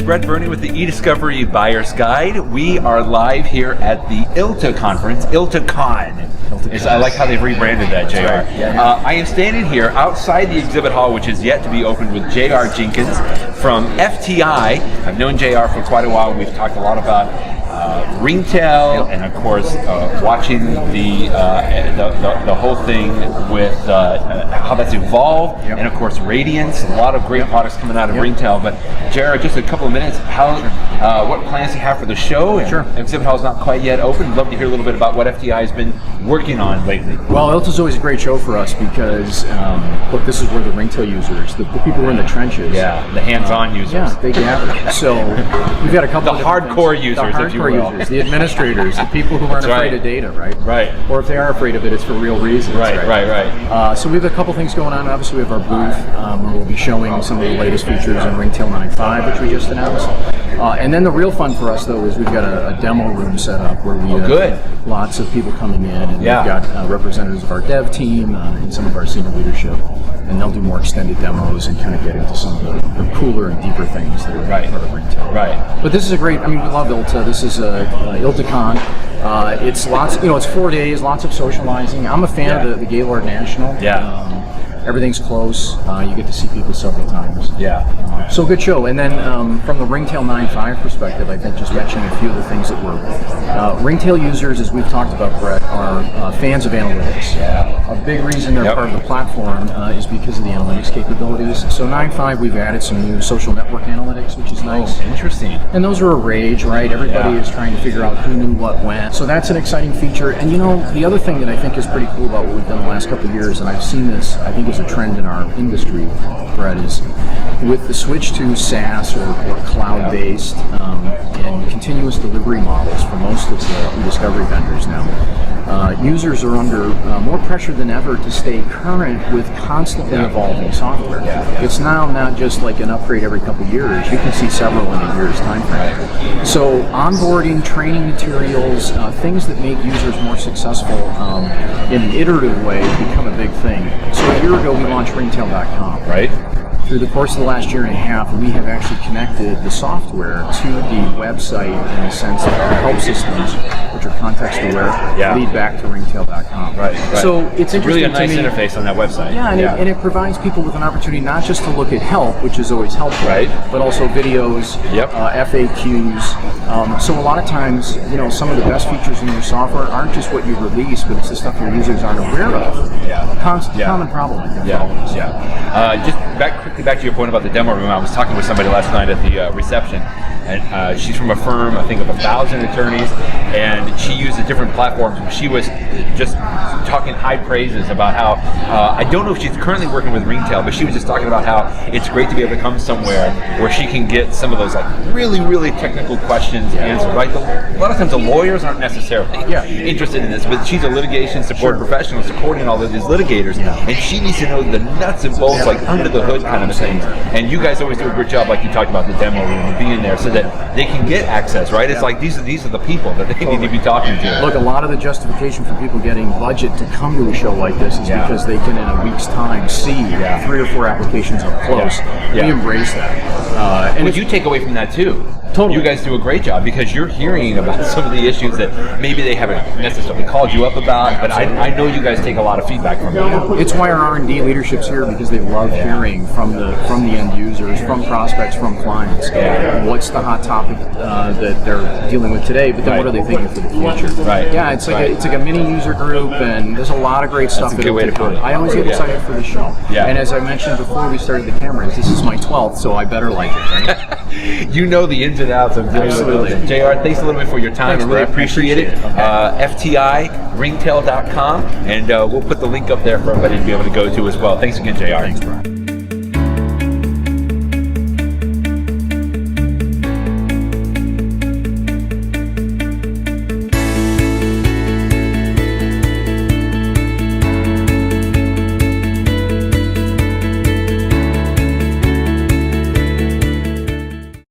Brett Burney with the eDiscovery Buyer's Guide. We are live here at the ILTA conference, ILTACON. I like how they've rebranded that, JR. Right. Yeah. I am standing here outside the exhibit hall, which is yet to be opened, with JR Jenkins from FTI. I've known JR for quite a while. We've talked a lot about Ringtail, and of course watching the whole thing with how that's evolved, and of course Radiance, a lot of great products coming out of Ringtail. But JR, just a couple of minutes, what plans you have for the show? And exhibit hall is not quite yet open. I'd love to hear a little bit about what FTI has been working on lately. Well, ILTA's always a great show for us because look, this is where the Ringtail users, the people who are in the trenches, the hands-on users, they gather. So we've got a couple the of hardcore users, if you will. Users, the administrators, the people who aren't afraid of data, right? Or if they are afraid of it, it's for real reasons. Right. So we have a couple things going on. Obviously, we have our booth where we'll be showing some of the latest features in Ringtail 9.5, which we just announced. And then the real fun for us, though, is we've got a demo room set up where we have lots of people coming in, and we've got representatives of our dev team and some of our senior leadership, and they'll do more extended demos and kind of get into some of the cooler and deeper things that are part of Ringtail. Right. But this is a great, we love ILTA. This is ILTACON. It's lots, it's 4 days, lots of socializing. I'm a fan of the Gaylord National. Everything's close. You get to see people several times. So good show. And then from the Ringtail 9.5 perspective, I think just mentioning a few of the things that we're Ringtail users, as we've talked about, Brett, are fans of analytics. A big reason they're part of the platform is because of the analytics capabilities. So 9.5, we've added some new social network analytics, which is nice. Interesting. And those are a rage, right? Everybody is trying to figure out who knew what when. So that's an exciting feature. And the other thing that I think is pretty cool about what we've done the last couple of years, and I've seen this, I think, is a trend in our industry, Brett, is with the switch to SaaS or cloud-based and continuous delivery models for most of the eDiscovery vendors now, users are under more pressure than ever to stay current with constantly evolving software. It's now not just like an upgrade every couple of years. You can see several in a year's time frame. So onboarding, training materials, things that make users more successful in an iterative way become a big thing. So a year ago we launched Ringtail.com. Through the course of the last year and a half, we have actually connected the software to the website in the sense that our help systems, which are context-aware, lead back to Ringtail.com. So it's really a nice interface on that website. And it provides people with an opportunity not just to look at help, which is always helpful, but also videos, FAQs. So a lot of times, some of the best features in your software aren't just what you release, but it's the stuff your users aren't aware of. Common problem, I think. Just back to your point about the demo room. I was talking with somebody last night at the reception, and she's from a firm, I think, of 1,000 attorneys, and she used a different platform. She was just talking high praises about how, I don't know if she's currently working with Ringtail, but she was just talking about how it's great to be able to come somewhere where she can get some of those really, really technical questions answered. A lot of times the lawyers aren't necessarily interested in this, but she's a litigation support professional supporting all of these litigators, and she needs to know the nuts and bolts, under the hood kind of things. And you guys always do a great job, like you talked about the demo room and being there so that they can get access, It's like these are the people that they need to be talking to. Look, a lot of the justification for people getting budget to come to a show like this is because they can, in a week's time, see 3 or 4 applications up close. We embrace that. And you take away from that too. Totally. You guys do a great job because you're hearing about some of the issues that maybe they haven't necessarily called you up about, but I know you guys take a lot of feedback from them. It's why our R&D leadership's here, because they love hearing from the end users, from prospects, from clients. What's the hot topic that they're dealing with today, but then what are they thinking for the future? It's like a mini user group, and there's a lot of great stuff. That's a good way to put it. I always get excited for the show. And as I mentioned before we started the cameras, this is my 12th, so I better like it. You know the ins and outs of dealing with this. JR, thanks a little bit for your time. I really appreciate it. FTI Ringtail.com, and we'll put the link up there for everybody to be able to go to as well. Thanks again, JR. Thanks, Brian.